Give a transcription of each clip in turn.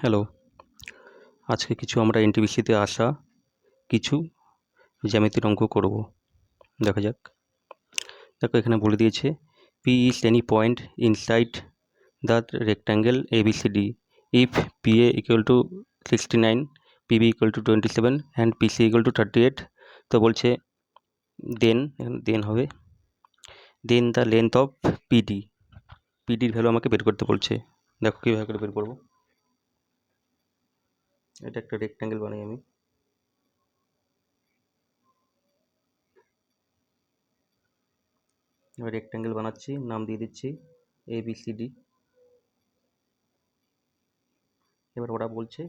Hello, আজকে কিছু আমরা এনটিপিসিতে আসা কিছু জ্যামিতির অঙ্ক করব। দেখা যাক। দেখো এখানে বলে দিয়েছে P is any point inside the rectangle ABCD if PA equal to 69, PB equal to 27 and PC equal to 38। তো বলছে দেন হবে then the length of PD. পিডির ভ্যালু আমাকে বের করতে বলছে। দেখো কীভাবে করে বের করবো। এটা একটা রেক্ট্যাঙ্গেল বানাই আমি। এবার রেক্ট্যাঙ্গেল বানাচ্ছি, নাম দিয়ে দিচ্ছি ABCD। এবার ওরা বলছে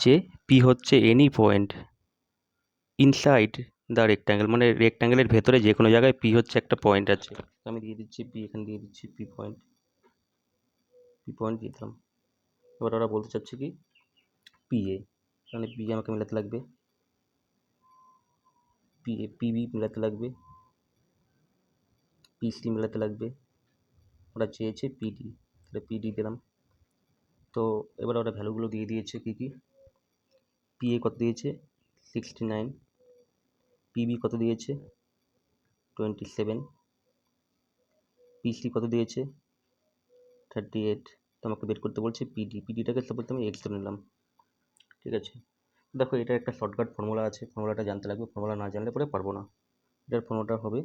যে পি হচ্ছে any point inside the rectangle, মানে রেক্ট্যাঙ্গেলের ভেতরে যে কোনো জায়গায় পি হচ্ছে একটা পয়েন্ট আছে। আমি দিয়ে দিচ্ছি পি, এখানে দিয়ে দিচ্ছি পি পয়েন্ট দিয়ে দিলাম। এবার ওরা বলতে চাচ্ছে কি পি এ, মানে পি আমাকে মেলাতে লাগবে, পিবি মেলাতে লাগবে, পিসি মেলাতে লাগবে। ওরা চেয়েছে পিডি, তাহলে পিডি দিলাম। তো এবার ওরা ভ্যালুগুলো দিয়ে দিয়েছে কী কী। পি এ কত দিয়েছে 69, পিবি কত দিয়েছে 27, পিসি কত দিয়েছে 38। তো আমাকে বের করতে বলছে পিডিটাকে বলতে আমি এক্স ধরে নিলাম। ঠিক আছে, দেখো এটা একটা শর্টকাট ফর্মুলা আছে, ফর্মুলাটা জানতে লাগবে, ফর্মুলা না জানলে পরে পারবো না। এটার ফর্মুলাটা হবে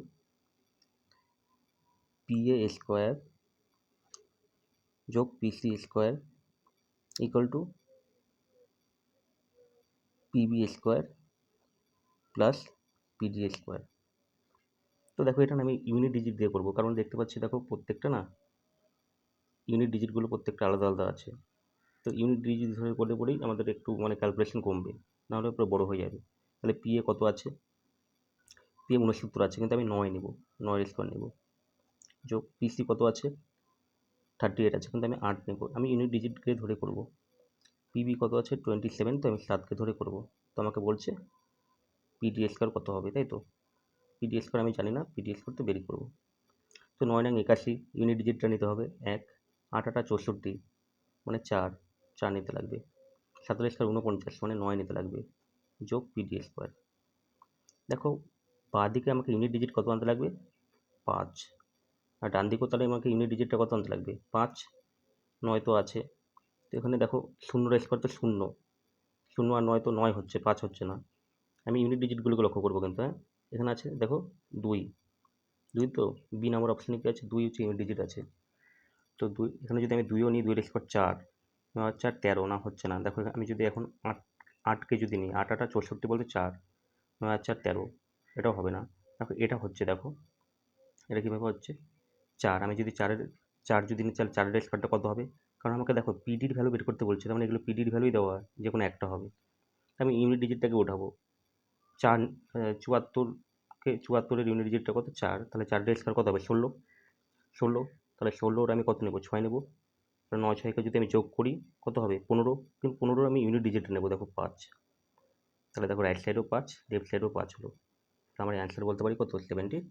PA স্কোয়ার যোগ PC square equal two PB square plus PD square. তো দেখো এটা আমি ইউনিট ডিজিট দিয়ে করবো, কারণ দেখতে পাচ্ছি দেখো প্রত্যেকটা না ইউনিট ডিজিটগুলো প্রত্যেকটা আলাদা আলাদা আছে। তো ইউনিট ডিজিট ধরে করলে পরেই আমাদের একটু মানে ক্যালকুলেশন কমবে, নাহলে পুরো বড়ো হয়ে যাবে। তাহলে PA কত আছে, PA 69 আছে, কিন্তু আমি 9 নেব, 9 স্কোয়ার নেব। যোগ PC কত আছে 38 আছে, কিন্তু আমি 8 নেব। আমি ইউনিট ডিজিটকে ধরে করব। পিবি কত আছে 27, তো আমি 7কে ধরে করব। তো আমাকে বলছে পিডি স্কোয়ার কত হবে, তাই তো। পিডি স্কোয়ার আমি জানি না, পিডি স্কোয়ার তো বেরিয়ে করবো। তো 9 9 81, ইউনিট ডিজিটটা নিতে হবে 1, 8 8 64 মানে 4 নিতে লাগবে। 7 স্কোয়ার 49 মানে 9 নিতে লাগবে, যোগ পিডি স্কোয়ার। দেখো বাঁ দিকে আমাকে ইউনিট ডিজিট কত আনতে লাগবে 5, আর ডান দিকেও তাহলে আমাকে ইউনিট ডিজিটটা কত আনতে লাগবে 5। 9 তো আছে, তো এখানে দেখো 0 স্কোয়ার তো 0, 0 আর 9 তো 9 হচ্ছে, 5 হচ্ছে না। আমি ইউনিট ডিজিটগুলোকে লক্ষ্য করবো কিন্তু। হ্যাঁ, এখানে আছে দেখো 2, তো বি নাম্বার অপশানে কি আছে 2 হচ্ছে ইউনিট ডিজিট আছে। তো 2 এখানে যদি আমি 2ও নিই, 2 স্কোয়ার 4, 4 13 না, হচ্ছে না। দেখো আমি যদি এখন 8কে যদি নিই, 8 8 64 বলতে 4, 4 13, এটাও হবে না। দেখো এটা হচ্ছে, দেখো এটা কীভাবে হচ্ছে 4। আমি যদি 4 যদি নিই, তাহলে 4 স্কোয়ারটা কত হবে, কারণ আমাকে দেখো পিডির ভ্যালু বের করতে বলছে, তার মানে এগুলো পিডির ভ্যালুই দেওয়া, যে কোনো একটা হবে। আমি ইউনিট ডিজিটটাকে উঠাবো, 4 74কে 74-এর ইউনিট ডিজিটটা কত 4, তাহলে 4 স্কোয়ার কত হবে 16, তাহলে 16-র আমি কত নেব 6 নেব। তাহলে 9 6কে যদি আমি যোগ করি কত হবে 15, কিন্তু 15-র আমি ইউনিট ডিজিটটা নেব দেখো 5। তাহলে দেখো রাইট সাইডেও 5, লেফট সাইডেও 5 হলো। আমার অ্যান্সার বলতে পারি কত 74।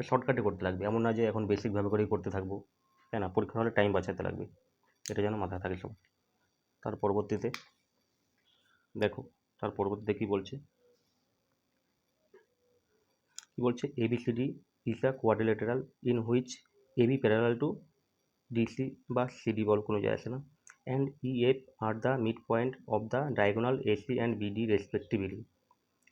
শর্টকাটে করতে লাগবে, এমন না যে এখন বেসিকভাবে করেই করতে থাকবো, তাই না। পরীক্ষা হলে টাইম বাঁচাতে লাগবে, এটা যেন মাথায় থাকে সব। তার পরবর্তীতে দেখো, তার পরবর্তীতে কী বলছে, ABCD is a quadrilateral in which AB parallel to DC বা CD বল কোনো যায় আসে না, and EF are the midpoint of the diagonal AC and BD respectively.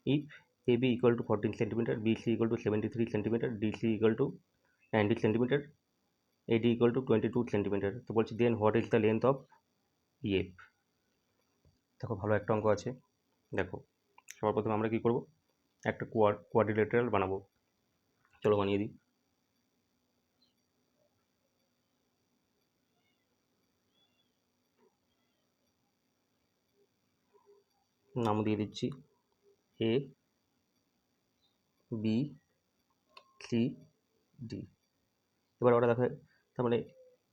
If AB equal to 14 cm, BC equal to 73 cm, DC equal to 90 cm, AD equal to 22 cm, তো বলছি then what is the length of EF। দেখো ভালো একটা অঙ্ক আছে। দেখো সবার প্রথমে আমরা কি করব, একটা কোয়াড্রিলেটারাল বানাবো। চলো বানিয়ে দিই। নাম দিয়ে দিচ্ছি A B C D। এবার ওরা দেখে, তার মানে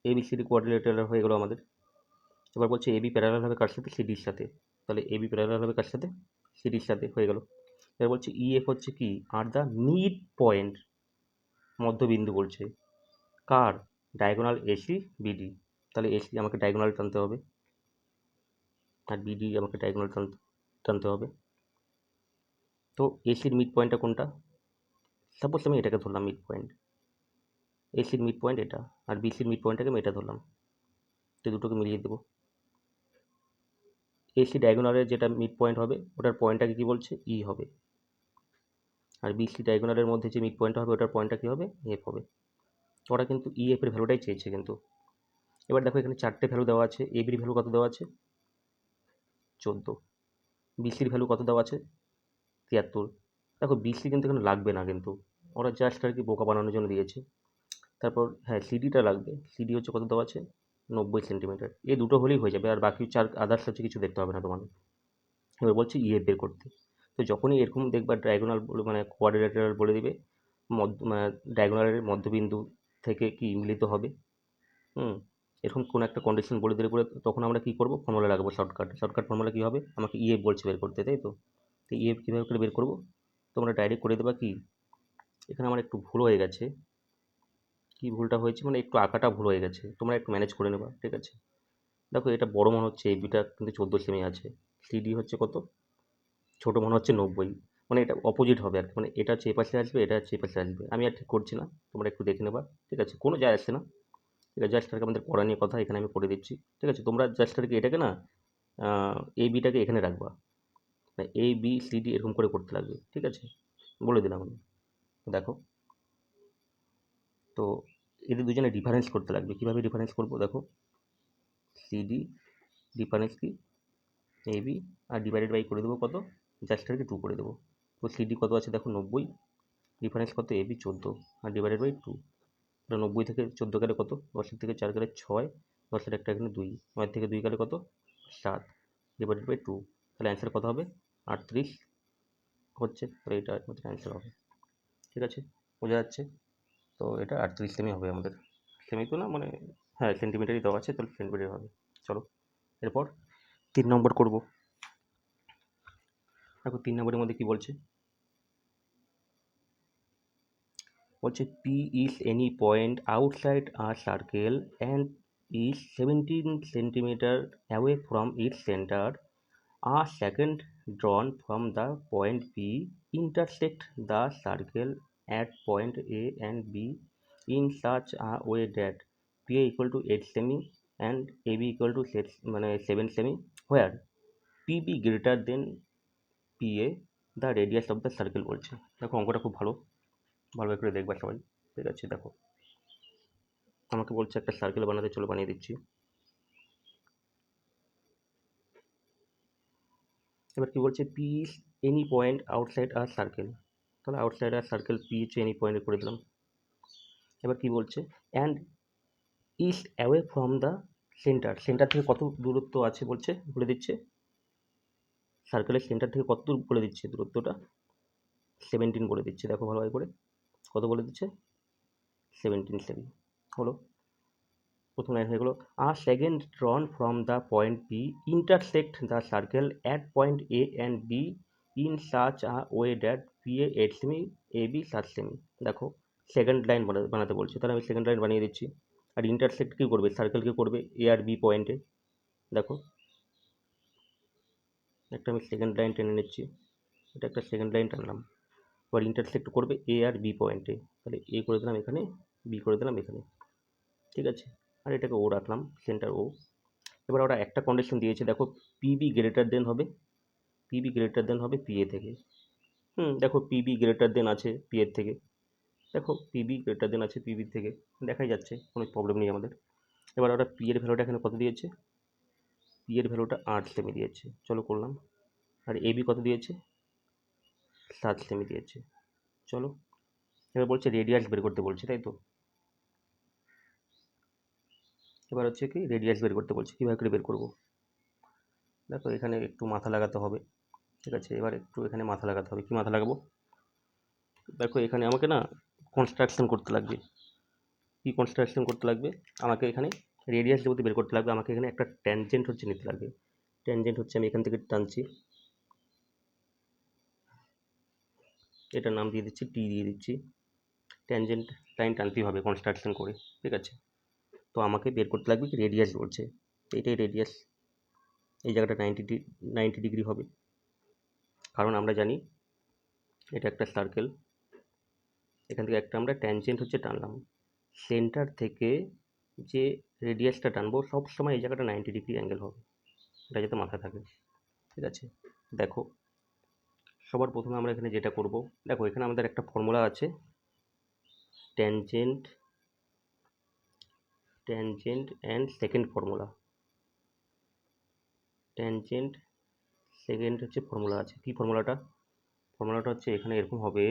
ABCD কোয়াড্রিলেটারাল হয়ে গেলো আমাদের। এবার বলছে AB প্যারালাল হবে কার সাথে, সিডির সাথে। তাহলে AB প্যারালাল হবে কার সাথে, সিডির সাথে, হয়ে গেল। এবার বলছে EF হচ্ছে কি, আর দ্য মিড পয়েন্ট, মধ্যবিন্দু বলছে কার, ডায়াগোনাল AC BD। তাহলে এসি আমাকে ডায়াগোনাল টানতে হবে, আর বিডি আমাকে ডায়াগোনাল টানতে হবে। তো এসির মিড পয়েন্টটা কোনটা? সাপোজ আমি এটাকে ধরলাম মিড পয়েন্ট, এসির মিড পয়েন্ট এটা, আর বিসির মিড পয়েন্টটাকে আমি এটা ধরলাম, তো দুটোকে মিলিয়ে দেবো। এসি ডায়াগোনালের যেটা মিড পয়েন্ট হবে ওটার পয়েন্টটাকে কী বলছে? ই হবে, আর বিসি ডায়াগোনালের মধ্যে যে মিড পয়েন্টটা হবে ওটার পয়েন্টটা কী হবে? এফ হবে। ওরা কিন্তু ই এফের ভ্যালুটাই চেয়েছে কিন্তু। এবার দেখো এখানে 4টে ভ্যালু দেওয়া আছে। এবির ভ্যালু কত দেওয়া আছে? 14। বিসির ভ্যালু কত দেওয়া আছে? 73। দেখো বিসি কিন্তু এখানে লাগবে না, কিন্তু ওরা জাস্ট আর কি বোকা বানানোর জন্য দিয়েছে। তারপর হ্যাঁ সিডিটা লাগবে, সিডি হচ্ছে কত দেওয়া আছে? 90 সেন্টিমিটার। এই দুটো হলেই হয়ে যাবে, আর বাকি আদার্স হচ্ছে কিছু দেখতে হবে না তোমাদের। এবার বলছি ইএফ বের করতে। তো যখনই এরকম দেখবা ডায়াগোনাল মানে কোয়াড্রিলেটারাল বলে দিবে, মানে ডায়াগোনালের মধ্যবিন্দু থেকে কি মিলিত হবে, এরকম কোনো একটা কন্ডিশন বলে দিলে পরে তখন আমরা কী করবো? ফর্মুলা লাগাবো শর্টকাট ফর্মুলা কী হবে? আমাকে ইএফ বলছে বের করতে, তাই তো? তো ইএফ কীভাবে করে বের করবো? তোমরা ডাইরেক্ট করে দেবা কি, এখানে আমার একটু ভুল হয়ে গেছে। কি ভুলটা হয়েছে মানে একটু আঁকাটা ভুল হয়ে গেছে, তোমরা একটু ম্যানেজ করে নেবা, ঠিক আছে? দেখো এটা বড় মনে হচ্ছে, এই বিটা কিন্তু 14 সেমি আছে, সিডি হচ্ছে কত? ছোটো মনে হচ্ছে 90। মানে এটা অপোজিট হবে আর কি, মানে এটা হচ্ছে এপাশে আসবে, এটা হচ্ছে এপাশে আসবে। আমি আর ঠিক করছি না, তোমরা একটু দেখে নেবা, ঠিক আছে? কোনো যায় আসে না, ঠিক আছে? জাস্ট আর কি আমাদের পড়া নিয়ে কথা, এখানে আমি করে দিচ্ছি, ঠিক আছে? তোমরা জাস্ট আর কি এটাকে না এই বিটাকে এখানে রাখবা, মানে এ বি সি ডি এরকম করে করতে লাগবে, ঠিক আছে? বলে দিলাম আমি। দেখো তো এদের দুজনে ডিফারেন্স করতে লাগবে। কীভাবে ডিফারেন্স করবো? দেখো সিডি ডিফারেন্স কি? A B, R divided by করে দেবো কত? জাস্ট আর কি 2 করে দেবো। তো সিডি কত আছে দেখো 90, ডিফারেন্স কত? A B 14, R divided by 2। এটা 90 থেকে 14 গেলে কত? 10 থেকে 4 গেলে 6, 10 একটা এখানে 2, 9 থেকে 2 গেলে কত? 7, ডিভাইডেড বাই 2। তাহলে অ্যান্সার কত হবে? 38 হচ্ছে। তাহলে এটা আমাদের অ্যান্সার হবে, ঠিক আছে? বোঝা যাচ্ছে? তো এটা 38 সেমি হবে আমাদের। সেমি তো না, মানে হ্যাঁ সেন্টিমিটারই দেওয়া আছে, তাহলে সেন্টিমিটার হবে। চলো এরপর 3 নম্বর করব। দেখো 3 নম্বরের মধ্যে কি বলছে? বলছে P is any point outside a circle and is 17 centimetre away from its centre. A second drawn from the point P intersect the circle at point A and B in such a way that PA equal to 8 semi and AB equal to 7 semi, where PB greater than PA the radius of the circle বলছে। দেখো অঙ্কটা খুব ভালো করে দেখবা সবাই, ঠিক আছে? দেখো আমাকে বলছে একটা সার্কেল বানাতে, চলো বানিয়ে দিচ্ছি। এবার কি বলছে? P is any point outside a circle, তাহলে আউটসাইড আর সার্কেল পি হচ্ছে এনি পয়েন্টে করে দিলাম। এবার কি বলছে? And is away from the centre, centre থেকে কত দূরত্ব আছে বলছে, বলে দিচ্ছে। সার্কেলের সেন্টার থেকে কত দূর বলে দিচ্ছে দূরত্বটা? 17 বলে দিচ্ছে। দেখো ভালোভাবে করে কত বলে দিচ্ছে? 17 সেমি। হলো প্রথম লাইন হয়ে গেলো। A second drawn from the point B intersect the circle at point A and B in such a way that P A 8 cm, A B 7 cm. দেখো সেকেন্ড লাইন বানাতে বলছে, তাহলে আমি সেকেন্ড লাইন বানিয়ে দিচ্ছি। আর intersect কী করবে? সার্কেলকে করবে এ আর B পয়েন্টে। দেখো একটা আমি সেকেন্ড লাইন টেনে নিচ্ছি, এটা একটা সেকেন্ড লাইন টানলাম। এবার ইন্টারসেক্ট করবে এ আর বি পয়েন্টে, তাহলে এ করে দিলাম এখানে, বি করে দিলাম এখানে, ঠিক আছে? আর এটাকে ও রাখলাম, সেন্টার ও। এবার ওরা একটা কন্ডিশন দিয়েছে, দেখো পিবি গ্রেটার দেন হবে, পিবি গ্রেটার দেন হবে পিএ থেকে। দেখো পিবি গ্রেটার দেন আছে পিএর থেকে, দেখো পিবি গ্রেটার দেন আছে পিবির থেকে, দেখাই যাচ্ছে, কোনো প্রবলেম নেই আমাদের। এবার ওরা পি এর ভ্যালুটা এখানে কত দিয়েছে? পি এর ভ্যালুটা 8 সেমি দিয়েছে, চলো করলাম। আর এবি কত দিয়েছে? 7 সেমি দিয়েছে, চলো। এবার বলছে রেডিয়াস বের করতে বলছে, তাই তো? এবার হচ্ছে কি রেডিয়াস বের করতে বলছে, কীভাবে করে বের করবো? দেখো এখানে একটু মাথা লাগাতে হবে, ঠিক আছে? এবার একটু এখানে মাথা লাগাতে হবে। কী মাথা লাগাবো? দেখো এখানে আমাকে না কনস্ট্রাকশন করতে লাগবে। কী কনস্ট্রাকশন করতে লাগবে? আমাকে এখানে রেডিয়াস যেহেতু বের করতে লাগবে, আমাকে এখানে একটা ট্যানজেন্ট হচ্ছে নিতে লাগবে। ট্যানজেন্ট হচ্ছে আমি এখান থেকে টানছি, এটার নাম দিয়ে দিচ্ছি টি দিয়ে দিচ্ছি। ট্যানজেন্ট লাইন টানতেই হবে কনস্ট্রাকশন করে, ঠিক আছে? তো আমাকে বের করতে লাগবে কি রেডিয়াস বলছে, তো এটাই রেডিয়াস, এই জায়গাটা 90 ডিগ্রি হবে, কারণ আমরা জানি এটা একটা সার্কেল, এখান থেকে একটা আমরা ট্যানজেন্ট হচ্ছে টানলাম, সেন্টার থেকে যে রেডিয়াসটা টানবো সবসময় এই জায়গাটা 90 ডিগ্রি অ্যাঙ্গেল হবে, এটা যাতে মাথায় থাকে। ঠিক আছে, দেখো সবার প্রথমে আমরা এখানে যেটা করব, দেখো এখানে আমাদের একটা ফর্মুলা আছে, tangent and secant formula, tangent secant হচ্ছে ফর্মুলা আছে, কি ফর্মুলাটা হচ্ছে এখানে এরকম হবে,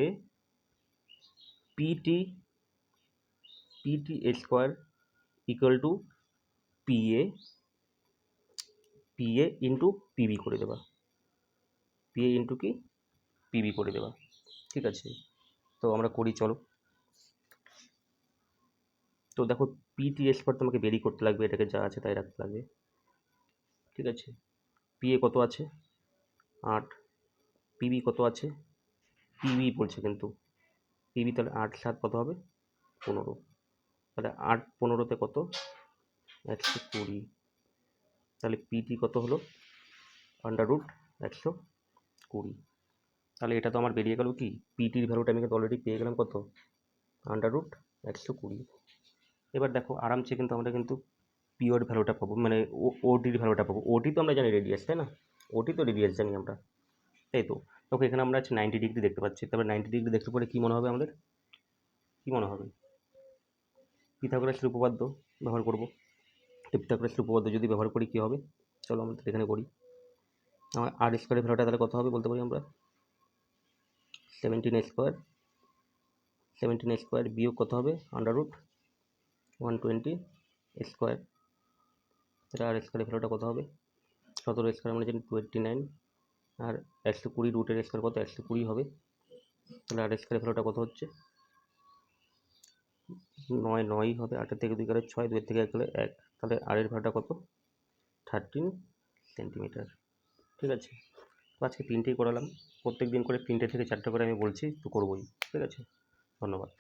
PT square equal to PA into PB করে দেবা, পিএ ইন্টু কি পিবি করে দেবা। ঠিক আছে, তো আমরা করি চলো। তো দেখো পিটি স্কোয়ার তোমাকে বেরি করতে লাগবে, এটাকে যা আছে তাই রাখতে লাগবে। ঠিক আছে, পিএ কত আছে 8, পিবি কত আছে, পিবি বলছে কিন্তু পিবি, তাহলে 8 7 কত হবে 15, তাহলে 8 15তে কত 120, তাহলে পিটি কত হলো √120, তাহলে এটা তো আমার বেরিয়ে গেল কি পিটির ভ্যালুটা আমি কিন্তু অলরেডি পেয়ে গেলাম কত √120। এবার দেখো আরামসে কিন্তু আমরা কিন্তু পিওর ভ্যালুটা পাবো, মানে ওটির ভ্যালুটা পাবো, ওটি তো আমরা জানি রেডিয়াস, তাই না, ওটি তো রেডিয়াস জানি আমরা, তাই তো। ওকে, এখানে আমরা 90 ডিগ্রি দেখতে পাচ্ছি, তবে 90 ডিগ্রি দেখতে পরে কী মনে হবে আমাদের, কী মনে হবে, পিথাগোরাসের উপপাদ্য ব্যবহার করব। তো পিথাগোরাসের উপপাদ্য যদি ব্যবহার করি কী হবে, চলো আমরা এখানে করি। আমার আর স্কোয়ারের ভ্যালুটা তাহলে কত হবে বলতে পারি আমরা, 17 স্কোয়ার বিয়োগ কত হবে √120 স্কোয়ার, তাহলে আর স্কোয়ারের ভ্যালুটা কত হবে 17 স্কোয়ার আমরা জানি 29, আর 120 রুটের স্কোয়ার কত 120 হবে, তাহলে আর স্কোয়ারের ভ্যালুটা কত হচ্ছে 9 হবে, 8 থেকে 2 গেলে 6, 2 থেকে 1 গেলে 1, তাহলে আর এর ভ্যালুটা কত 13 সেন্টিমিটার। ঠিক আছে, তো আজকে 3টেই করালাম, প্রত্যেক দিন করে 3টে থেকে 4টে করে আমি বলছি, তো করবোই। ঠিক আছে, ধন্যবাদ।